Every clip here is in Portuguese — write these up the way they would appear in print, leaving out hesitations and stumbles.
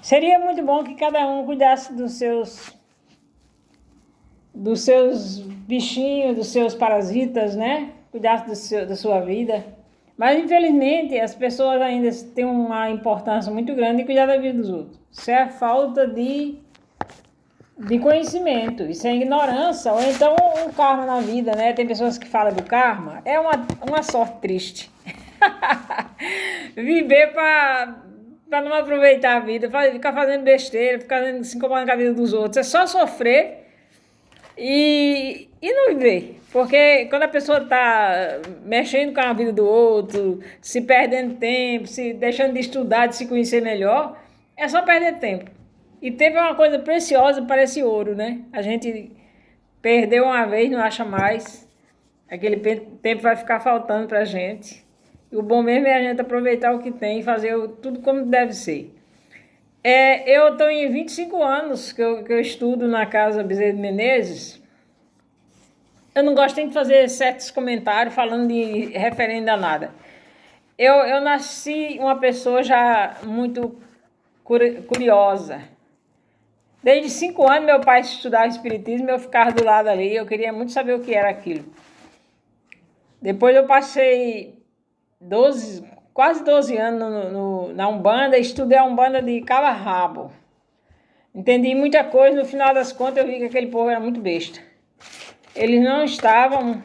Seria muito bom que cada um cuidasse dos seus bichinhos, dos seus parasitas, né? Cuidasse da sua vida. Mas, infelizmente, as pessoas ainda têm uma importância muito grande em cuidar da vida dos outros. Isso é a falta de conhecimento, isso é ignorância, ou então um karma na vida, né? Tem pessoas que falam do karma, é uma sorte triste. Viver para não aproveitar a vida, ficar fazendo besteira, ficar se incomodando com a vida dos outros, é só sofrer e não viver. Porque quando a pessoa está mexendo com a vida do outro, se perdendo tempo, se deixando de estudar, de se conhecer melhor, é só perder tempo. E tempo é uma coisa preciosa, parece ouro, né? A gente perdeu uma vez, não acha mais. Aquele tempo vai ficar faltando pra gente. E o bom mesmo é a gente aproveitar o que tem e fazer tudo como deve ser. Eu estou em 25 anos que eu estudo na Casa Bezerra de Menezes. Eu não gosto nem de fazer certos comentários falando de referendo a nada. Eu nasci uma pessoa já muito curiosa. Desde 5 anos, meu pai estudava espiritismo, eu ficava do lado ali, eu queria muito saber o que era aquilo. Depois eu passei quase 12 anos na Umbanda, estudei a Umbanda de cabo a rabo. Entendi muita coisa, no final das contas eu vi que aquele povo era muito besta. Eles não estavam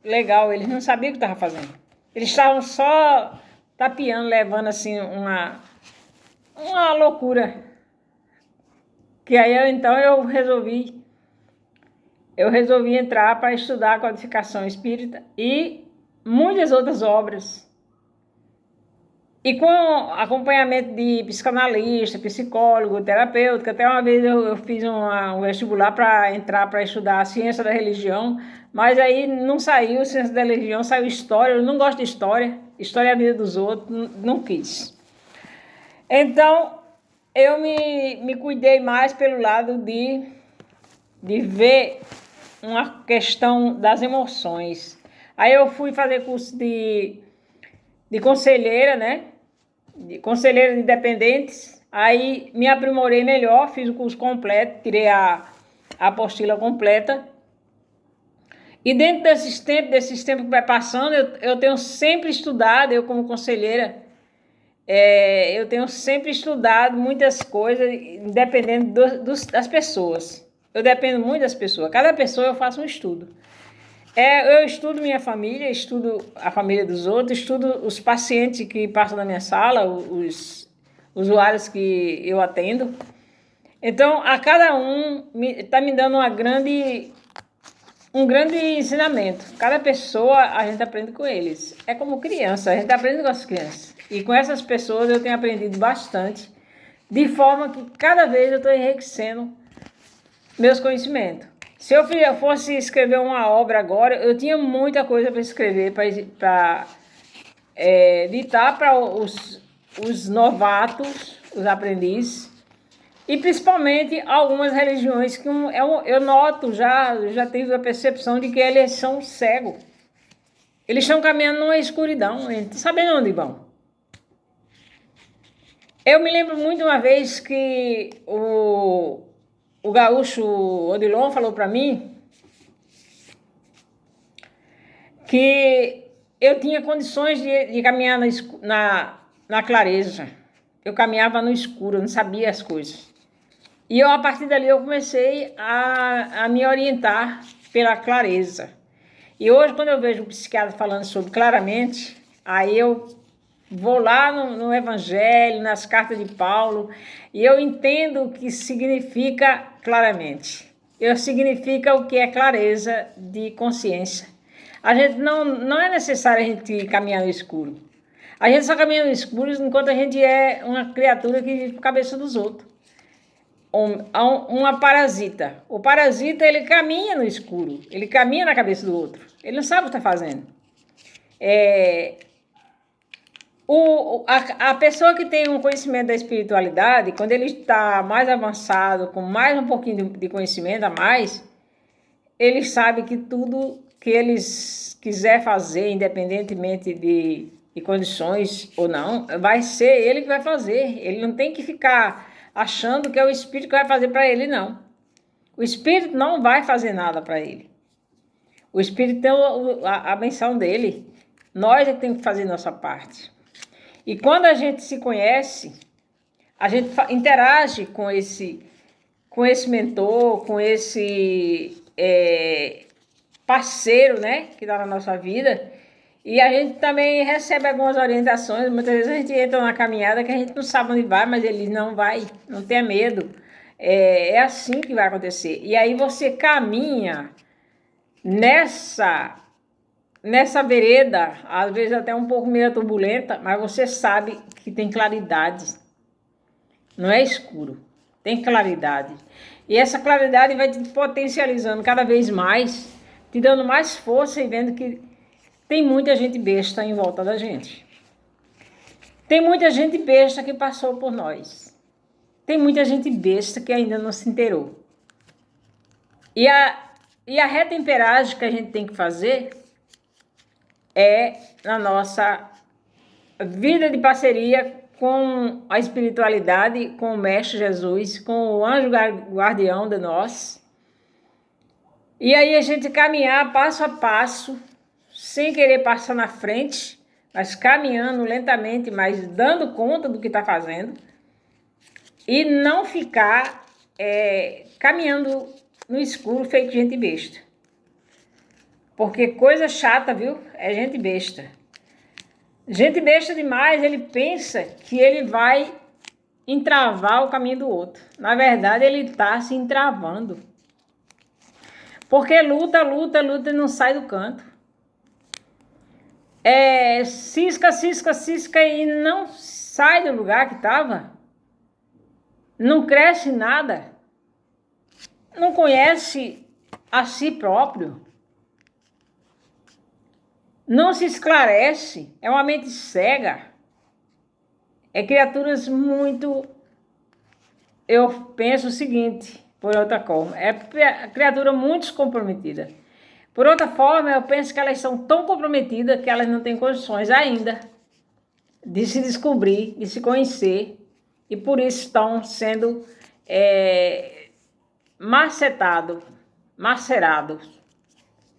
legal, eles não sabiam o que estavam fazendo. Eles estavam só tapeando, levando assim uma loucura. Que aí então eu resolvi entrar para estudar a codificação espírita e muitas outras obras. E com acompanhamento de psicanalista, psicólogo, terapeuta, até uma vez eu fiz um vestibular para entrar para estudar a ciência da religião, mas aí não saiu ciência da religião, saiu história. Eu não gosto de história, história é a vida dos outros, não quis. Então, eu me cuidei mais pelo lado de ver uma questão das emoções. Aí eu fui fazer curso de conselheira, né? De conselheira de dependentes. Aí me aprimorei melhor, fiz o curso completo, tirei a apostila completa. E dentro desses tempos que vai passando, eu tenho sempre estudado, eu como conselheira, eu tenho sempre estudado muitas coisas, dependendo das pessoas. Eu dependo muito das pessoas. Cada pessoa eu faço um estudo. Eu estudo minha família, estudo a família dos outros, estudo os pacientes que passam na minha sala, os usuários que eu atendo. Então, a cada um está me dando um grande ensinamento. Cada pessoa a gente aprende com eles. É como criança, a gente aprende com as crianças. E com essas pessoas eu tenho aprendido bastante, de forma que cada vez eu estou enriquecendo meus conhecimentos. Se eu fosse escrever uma obra agora, eu tinha muita coisa para escrever, para ditar para os novatos, os aprendizes, e principalmente algumas religiões que eu noto, já tive a percepção de que eles são cegos. Eles estão caminhando numa escuridão, não sabem onde vão. Eu me lembro muito uma vez que o gaúcho Odilon falou para mim que eu tinha condições de caminhar na clareza. Eu caminhava no escuro, eu não sabia as coisas. E a partir dali eu comecei a me orientar pela clareza. E hoje, quando eu vejo um psiquiatra falando sobre claramente, aí eu vou lá no Evangelho, nas cartas de Paulo, e eu entendo o que significa claramente. Significa o que é clareza de consciência. A gente não é necessário a gente caminhar no escuro. A gente só caminha no escuro enquanto a gente é uma criatura que vive por cabeça dos outros. Uma parasita. O parasita, ele caminha no escuro, ele caminha na cabeça do outro. Ele não sabe o que está fazendo. A pessoa que tem um conhecimento da espiritualidade, quando ele está mais avançado, com mais um pouquinho de conhecimento a mais, ele sabe que tudo que eles quiser fazer, independentemente de e condições ou não, vai ser ele que vai fazer. Ele não tem que ficar achando que é o Espírito que vai fazer para ele, não. O Espírito não vai fazer nada para ele. O Espírito tem a benção dele. Nós é que temos que fazer nossa parte. E quando a gente se conhece, a gente interage com esse mentor, com esse parceiro, né, que está na nossa vida. E a gente também recebe algumas orientações. Muitas vezes a gente entra na caminhada que a gente não sabe onde vai, mas ele não vai, não tenha medo. É assim que vai acontecer. E aí você caminha nessa vereda, às vezes até um pouco meio turbulenta, mas você sabe que tem claridade. Não é escuro, tem claridade. E essa claridade vai te potencializando cada vez mais, te dando mais força e vendo que tem muita gente besta em volta da gente. Tem muita gente besta que passou por nós. Tem muita gente besta que ainda não se inteirou. E a retemperagem que a gente tem que fazer é na nossa vida de parceria com a espiritualidade, com o Mestre Jesus, com o anjo guardião de nós. E aí a gente caminhar passo a passo, sem querer passar na frente, mas caminhando lentamente, mas dando conta do que está fazendo. E não ficar caminhando no escuro feito gente besta. Porque coisa chata, viu? É gente besta. Gente besta demais, ele pensa que ele vai entravar o caminho do outro. Na verdade, ele está se entravando. Porque luta e não sai do canto. Cisca e não sai do lugar que estava. Não cresce nada. Não conhece a si próprio. Não se esclarece, é uma mente cega, é criaturas muito, eu penso o seguinte, por outra forma, é criatura muito descomprometida. Por outra forma, eu penso que elas são tão comprometidas que elas não têm condições ainda de se descobrir, de se conhecer, e por isso estão sendo macerados,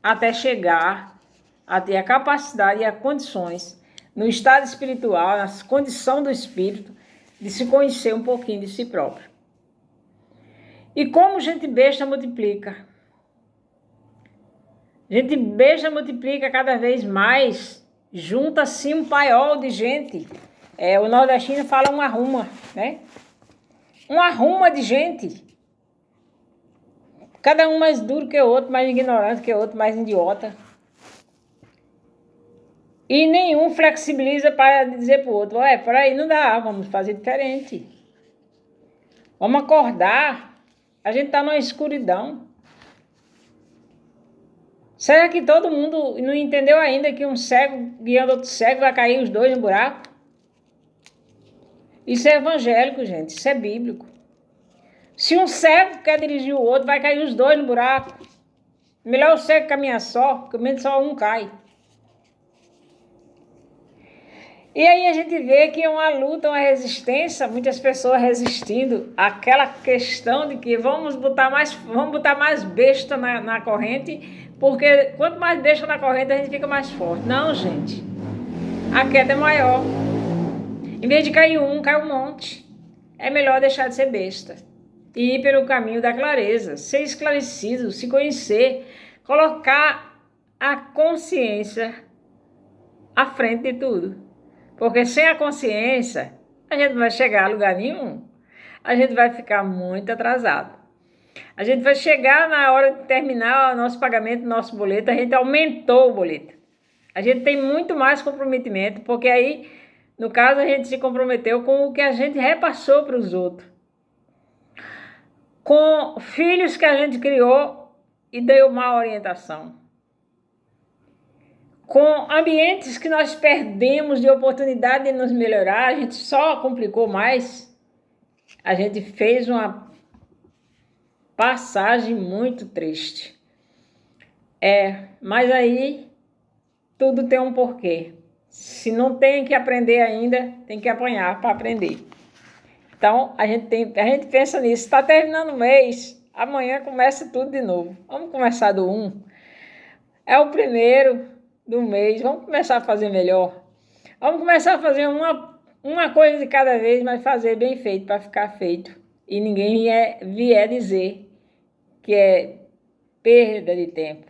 até chegar a ter a capacidade e as condições, no estado espiritual, na condição do espírito, de se conhecer um pouquinho de si próprio. E como gente besta multiplica. Gente besta multiplica cada vez mais, junta-se um paiol de gente. O nordestino fala um arruma, né? Um arruma de gente. Cada um mais duro que o outro, mais ignorante que o outro, mais idiota. E nenhum flexibiliza para dizer para o outro, por aí não dá, vamos fazer diferente. Vamos acordar. A gente está numa escuridão. Será que todo mundo não entendeu ainda que um cego guiando outro cego vai cair os dois no buraco? Isso é evangélico, gente. Isso é bíblico. Se um cego quer dirigir o outro, vai cair os dois no buraco. Melhor o cego caminhar só, porque menos só um cai. E aí a gente vê que é uma luta, uma resistência, muitas pessoas resistindo àquela questão de que vamos botar mais besta na corrente, porque quanto mais besta na corrente a gente fica mais forte. Não, gente. A queda é maior. Em vez de cair um, cai um monte. É melhor deixar de ser besta e ir pelo caminho da clareza, ser esclarecido, se conhecer, colocar a consciência à frente de tudo. Porque sem a consciência, a gente não vai chegar a lugar nenhum. A gente vai ficar muito atrasado. A gente vai chegar na hora de terminar o nosso pagamento, nosso boleto, a gente aumentou o boleto. A gente tem muito mais comprometimento, porque aí, no caso, a gente se comprometeu com o que a gente repassou para os outros. Com filhos que a gente criou e deu má orientação. Com ambientes que nós perdemos de oportunidade de nos melhorar, a gente só complicou mais. A gente fez uma passagem muito triste. Mas aí tudo tem um porquê. Se não tem que aprender ainda, tem que apanhar para aprender. Então, a gente pensa nisso. Está terminando o mês, amanhã começa tudo de novo. Vamos começar do 1. É o primeiro do mês, vamos começar a fazer melhor. Vamos começar a fazer uma coisa de cada vez, mas fazer bem feito, para ficar feito. E ninguém vier dizer que é perda de tempo.